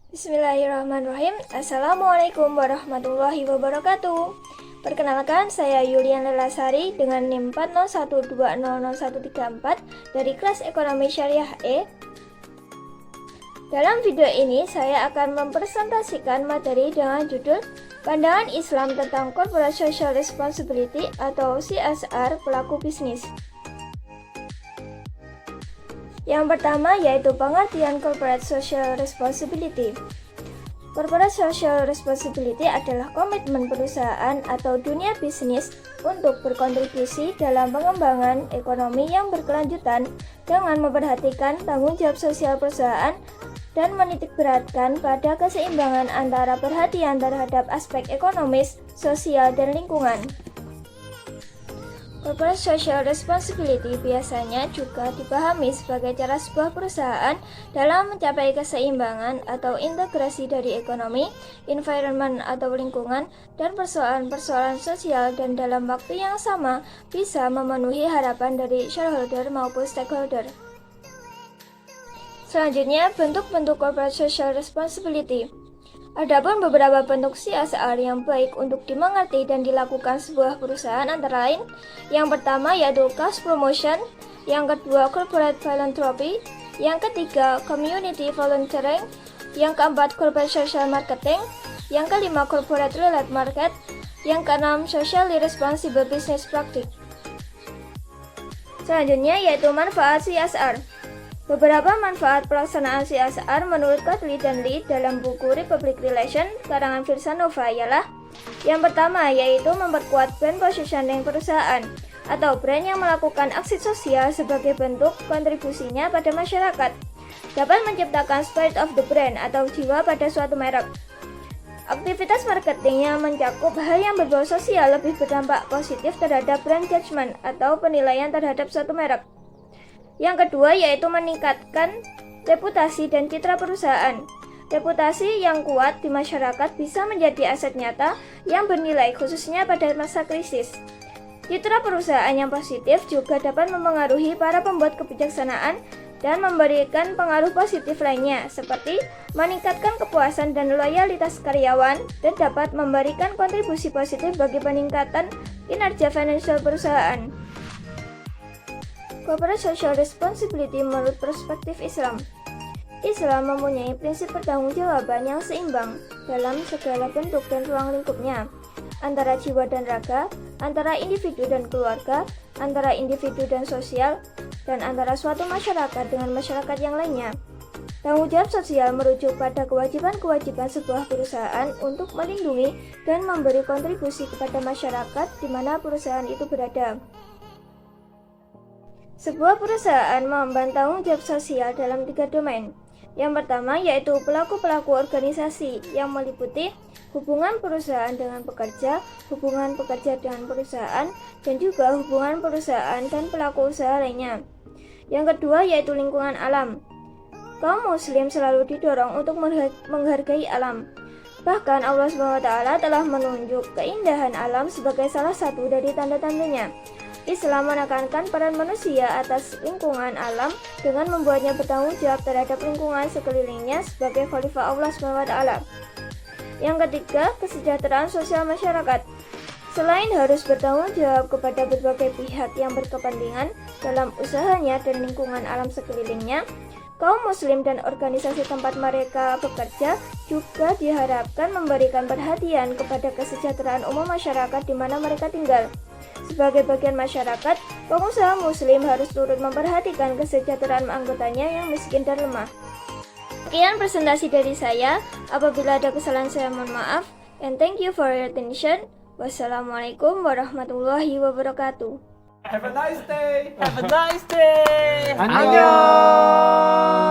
Bismillahirrahmanirrahim. Assalamualaikum warahmatullahi wabarakatuh. Perkenalkan, saya Yulian Lelasari dengan NIM 401200134 dari kelas Ekonomi Syariah E. Dalam video ini, saya akan mempresentasikan materi dengan judul Pandangan Islam tentang Corporate Social Responsibility atau CSR pelaku bisnis. Yang pertama yaitu pengertian Corporate Social Responsibility. Corporate Social Responsibility adalah komitmen perusahaan atau dunia bisnis untuk berkontribusi dalam pengembangan ekonomi yang berkelanjutan dengan memperhatikan tanggung jawab sosial perusahaan dan menitikberatkan pada keseimbangan antara perhatian terhadap aspek ekonomis, sosial, dan lingkungan. Corporate Social Responsibility biasanya juga dipahami sebagai cara sebuah perusahaan dalam mencapai keseimbangan atau integrasi dari ekonomi, environment atau lingkungan, dan persoalan-persoalan sosial dan dalam waktu yang sama bisa memenuhi harapan dari shareholder maupun stakeholder. Selanjutnya, bentuk-bentuk Corporate Social Responsibility. Adapun beberapa bentuk CSR yang baik untuk dimengerti dan dilakukan sebuah perusahaan antara lain, yang pertama yaitu cost promotion, yang kedua corporate philanthropy, yang ketiga community volunteering, yang keempat corporate social marketing, yang kelima corporate relate market, yang keenam socially responsible business practice. Selanjutnya yaitu manfaat CSR. Beberapa manfaat pelaksanaan CSR menurut Catley dan Lee dalam buku Republic Relations karangan Virsanova ialah yang pertama yaitu memperkuat brand positioning perusahaan atau brand yang melakukan aksi sosial sebagai bentuk kontribusinya pada masyarakat dapat menciptakan spirit of the brand atau jiwa pada suatu merek. Aktivitas marketing yang mencakup hal yang berbau sosial lebih berdampak positif terhadap brand judgment atau penilaian terhadap suatu merek. Yang kedua yaitu meningkatkan reputasi dan citra perusahaan. Reputasi yang kuat di masyarakat bisa menjadi aset nyata yang bernilai khususnya pada masa krisis. Citra perusahaan yang positif juga dapat mempengaruhi para pembuat kebijaksanaan dan memberikan pengaruh positif lainnya seperti meningkatkan kepuasan dan loyalitas karyawan dan dapat memberikan kontribusi positif bagi peningkatan kinerja finansial perusahaan. Corporate Social Responsibility menurut perspektif Islam. Islam mempunyai prinsip pertanggungjawaban yang seimbang dalam segala bentuk dan ruang lingkupnya, antara jiwa dan raga, antara individu dan keluarga, antara individu dan sosial, dan antara suatu masyarakat dengan masyarakat yang lainnya. Tanggung jawab sosial merujuk pada kewajiban-kewajiban sebuah perusahaan untuk melindungi dan memberi kontribusi kepada masyarakat di mana perusahaan itu berada. Sebuah perusahaan mengemban tanggung jawab sosial dalam 3 domain. Yang pertama yaitu pelaku-pelaku organisasi yang meliputi hubungan perusahaan dengan pekerja, hubungan pekerja dengan perusahaan, dan juga hubungan perusahaan dan pelaku usaha lainnya. Yang kedua yaitu lingkungan alam. Kaum muslim selalu didorong untuk menghargai alam. Bahkan Allah SWT telah menunjuk keindahan alam sebagai salah satu dari tanda-tandanya. Islam menekankan peran manusia atas lingkungan alam dengan membuatnya bertanggung jawab terhadap lingkungan sekelilingnya sebagai khalifah Allah SWT. Yang ketiga, kesejahteraan sosial masyarakat. Selain harus bertanggung jawab kepada berbagai pihak yang berkepentingan dalam usahanya dan lingkungan alam sekelilingnya, kaum muslim dan organisasi tempat mereka bekerja juga diharapkan memberikan perhatian kepada kesejahteraan umum masyarakat di mana mereka tinggal. Sebagai bagian masyarakat, pengusaha muslim harus turut memperhatikan kesejahteraan anggotanya yang miskin dan lemah. Sekian presentasi dari saya. Apabila ada kesalahan saya mohon maaf. And thank you for your attention. Wassalamualaikum warahmatullahi wabarakatuh. Have a nice day. Have a nice day. 안녕.